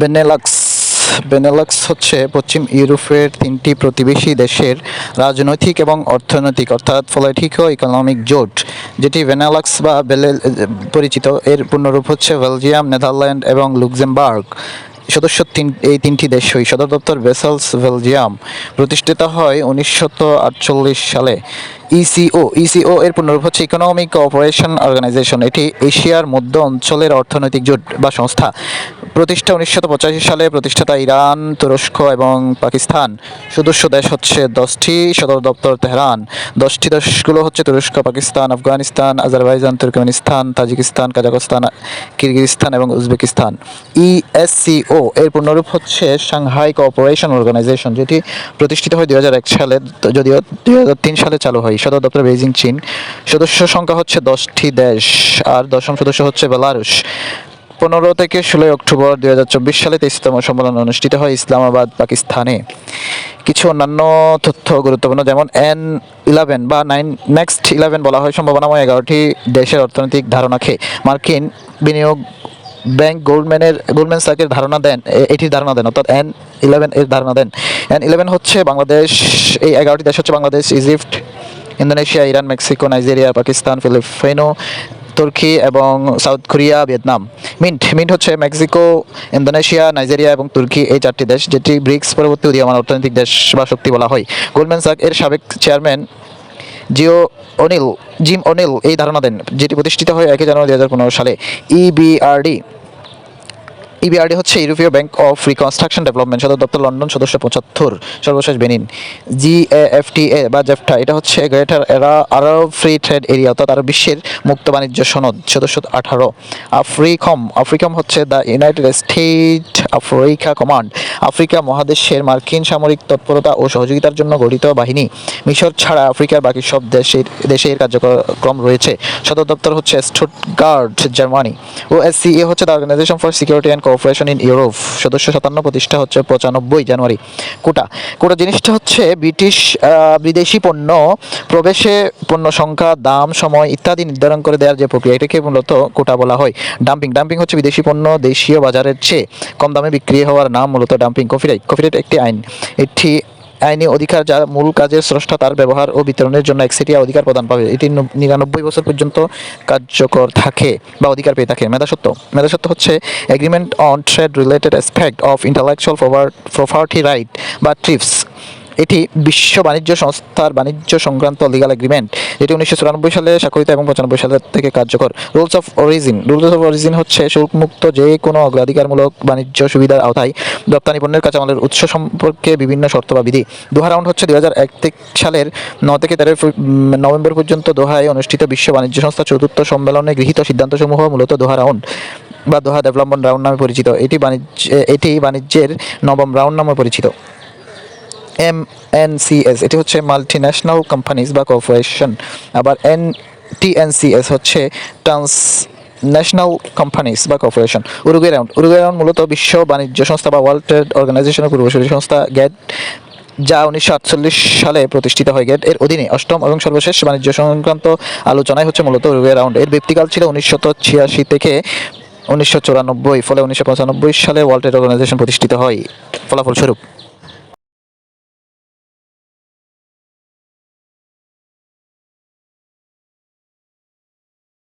Benelux Benelux হচ্ছে পশ্চিম ইউরোপের তিনটি প্রতিবেশী দেশের রাজনৈতিক এবং অর্থনৈতিক অর্থাৎ পলিটিকো ইকোনমিক জোট, যেটি বেনেলাক্স বা বেলে পরিচিত। এর পূর্ণরূপ হচ্ছে বেলজিয়াম, নেদারল্যান্ড এবং লুক্সেমবার্গ। সদস্য এই তিনটি দেশই। সদর দপ্তর ব্রাসেলস, বেলজিয়াম। প্রতিষ্ঠিত হয় 1948 সালে। ইসিও এর পূর্ণরূপ হচ্ছে ইকোনমিক কোঅপারেশন অর্গানাইজেশন। এটি এশিয়ার মধ্য অঞ্চলের অর্থনৈতিক জোট বা সংস্থা। প্রতিষ্ঠা 1985 সালে। প্রতিষ্ঠাতা ইরান, তুরস্ক এবং পাকিস্তান। সদস্য দেশ হচ্ছে 10টি। সদর দপ্তর তেহরান। 10টি দেশগুলো হচ্ছে তুরস্ক, Pakistan, Afghanistan, Azerbaijan, Turkmenistan, Tajikistan, Kazakhstan, Kyrgyzstan এবং উজবেকিস্তান। ইএসসিও এর পূর্ণরূপ হচ্ছে সাংহাই কোঅপারেশন অর্গানাইজেশন, যেটি প্রতিষ্ঠিত হয় 2001 সালে, যদিও 2003 সালে চালু হয়। সদর দপ্তর বেইজিং, চীন। সদস্য সংখ্যা হচ্ছে 10টি দেশ। আর দশম সদস্য হচ্ছে বেলারুশ। 15 থেকে 16 অক্টোবর 2024 সালে 23তম সম্মেলন অনুষ্ঠিত হয় ইসলামাবাদ, পাকিস্তানে। কিছু অন্যান্য তথ্য গুরুত্বপূর্ণ, যেমন N11 বা নেক্সট 11 বলা হয় সম্ভাবনাময় 11টি দেশের অর্থনৈতিক ধারণাকে মার্কিন বিনিয়োগ ব্যাংক গোল্ডম্যান স্যাকের ধারণা দেন, এটির ধারণা দেন, অর্থাৎ N11 এর ধারণা দেন। N11 হচ্ছে বাংলাদেশ। এই 11টি দেশ হচ্ছে Bangladesh, Egypt, Indonesia, Iran, Mexico, Nigeria, Pakistan, Filipino, Turkey এবং সাউথ কোরিয়া, ভিয়েতনাম। মিন্ট হচ্ছে মেক্সিকো, ইন্দোনেশিয়া, নাইজেরিয়া এবং তুর্কি, এই 4টি দেশ, যেটি ব্রিক্স পরবর্তী উদীয়মান অর্থনৈতিক দেশ বা শক্তি বলা হয়। গোল্ডম্যান স্যাক এর সাবেক চেয়ারম্যান জিম ওনিল এই ধারণা দেন, যেটি প্রতিষ্ঠিত হয় 1 জানুয়ারি 2015 সালে। ইবিআরডি হচ্ছে ইউরোপীয় ব্যাংক অফ রিকনস্ট্রাকশন ডেভেলপমেন্ট। সদর দপ্তর লন্ডন। সদস্য 75। সর্বশেষ বেনিন। জিএফটিএ বা জেফটা, এটা হচ্ছে গ্রেটার আরব ফ্রি ট্রেড এরিয়া, অর্থাৎ আরব বিশ্বের মুক্ত বাণিজ্য সনদ। সদস্য 18। আফ্রিকম হচ্ছে the United state Africa command, Africa মহাদেশের মার্কিন সামরিক তৎপরতা ও সহযোগিতার জন্য গঠিত বাহিনী। মিশর ছাড়া আফ্রিকার বাকি সব দেশে এর কার্যক্রম রয়েছে। সদর দপ্তর হচ্ছে স্টুটগার্ট, জার্মানি। ওএসসিএ হচ্ছে the organization for security and cooperation in Europe. সদস্য 57। প্রতিষ্ঠা হচ্ছে 95 জানুয়ারি। কোটা জিনিসটা হচ্ছে বিদেশি পণ্য প্রবেশে পণ্য সংখ্যা, দাম, সময় ইত্যাদি নির্ধারণ করে দেওয়ার যে প্রক্রিয়া, এটাকে মূলত কোটা বলা হয়। ডাম্পিং হচ্ছে বিদেশি পণ্য দেশীয় বাজারের চেয়ে কম দামে বিক্রি হওয়ার নাম মূলত ডাম্পিং। কপিরাইট একটি আইন। এটি আইনি অধিকার যা মূল কাজের স্রষ্টা তার ব্যবহার ও বিতরণের জন্য একচেটিয়া অধিকার প্রদান পাবে। এটি 99 বছর পর্যন্ত কার্যকর থাকে বা অধিকার পেয়ে থাকে। মেধাস্বত্ব হচ্ছে agreement on trade related aspect of intellectual property right বা ট্রিপস। এটি বিশ্ব বাণিজ্য সংস্থার বাণিজ্য সংক্রান্ত লিগাল এগ্রিমেন্ট, যেটি 1994 সালে স্বাক্ষরিত এবং 95 সাল থেকে কার্যকর। রুলস অফ অরিজিন হচ্ছে শুল্কমুক্ত যে কোনো অগ্রাধিকারমূলক বাণিজ্য সুবিধার আওতায় রপ্তানি পণ্যের কাঁচামালের উৎস সম্পর্কে বিভিন্ন শর্ত বা বিধি। দোহা রাউন্ড হচ্ছে 2001 সালের 9 থেকে 13 নভেম্বর পর্যন্ত দোহায় অনুষ্ঠিত বিশ্ব বাণিজ্য সংস্থা 4র্থ সম্মেলনে গৃহীত সিদ্ধান্তসমূহ মূলত দোহা রাউন্ড বা দোহা ডেভেলপমেন্ট রাউন্ড নামে পরিচিত। এটি বাণিজ্যের নবম রাউন্ড নামে পরিচিত। MNCS এটি হচ্ছে মাল্টিন্যাশনাল কোম্পানিজ বা কর্পোরেশন। আবার TNCS হচ্ছে ট্রান্সন্যাশনাল কোম্পানিজ বা কর্পোরেশন। উরুগুয়ে রাউন্ড মূলত বিশ্ব বাণিজ্য সংস্থা বা ওয়ার্ল্ড ট্রেড অর্গানাইজেশনের পূর্বসূরি সংস্থা গ্যাট, যা 1948 সালে প্রতিষ্ঠিত হয়। গ্যাট এর অধীনে অষ্টম এবং সর্বশেষ বাণিজ্য সংক্রান্ত আলোচনায় হচ্ছে মূলত উরুগুয়ে রাউন্ড। এর ব্যাপ্তিকাল ছিল 1986 থেকে 1994, ফলে 1995 সালে ওয়ার্ল্ড ট্রেড অর্গানাইজেশন প্রতিষ্ঠিত হয়। ফলাফলস্বরূপ